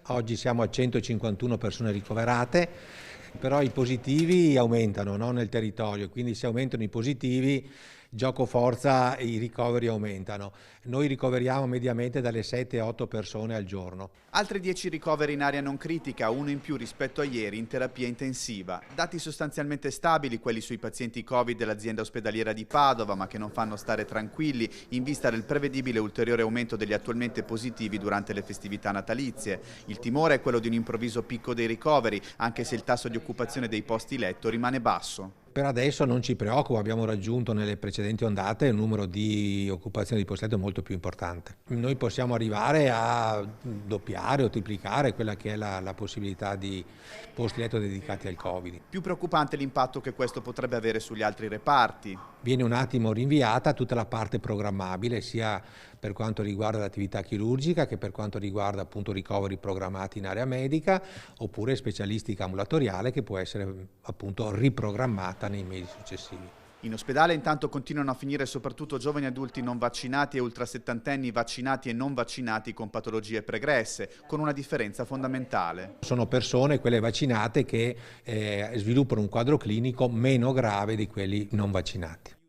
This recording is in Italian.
Oggi siamo a 151 persone ricoverate, però i positivi aumentano, no, nel territorio, quindi se aumentano i positivi, gioco forza, i ricoveri aumentano. Noi ricoveriamo mediamente dalle 7 a 8 persone al giorno. Altri 10 ricoveri in area non critica, uno in più rispetto a ieri in terapia intensiva. Dati sostanzialmente stabili quelli sui pazienti Covid dell'azienda ospedaliera di Padova, ma che non fanno stare tranquilli in vista del prevedibile ulteriore aumento degli attualmente positivi durante le festività natalizie. Il timore è quello di un improvviso picco dei ricoveri, anche se il tasso di occupazione dei posti letto rimane basso. Per adesso non ci preoccupa, abbiamo raggiunto nelle precedenti ondate un numero di occupazione di posti letto molto più importante. Noi possiamo arrivare a doppiare o triplicare quella che è la possibilità di posti letto dedicati al Covid. Più preoccupante l'impatto che questo potrebbe avere sugli altri reparti. Viene un attimo rinviata tutta la parte programmabile, sia per quanto riguarda l'attività chirurgica che per quanto riguarda appunto ricoveri programmati in area medica oppure specialistica ambulatoriale che può essere appunto riprogrammata nei mesi successivi. In ospedale intanto continuano a finire soprattutto giovani adulti non vaccinati e ultrasettantenni vaccinati e non vaccinati con patologie pregresse, con una differenza fondamentale. Sono persone, quelle vaccinate, che sviluppano un quadro clinico meno grave di quelli non vaccinati.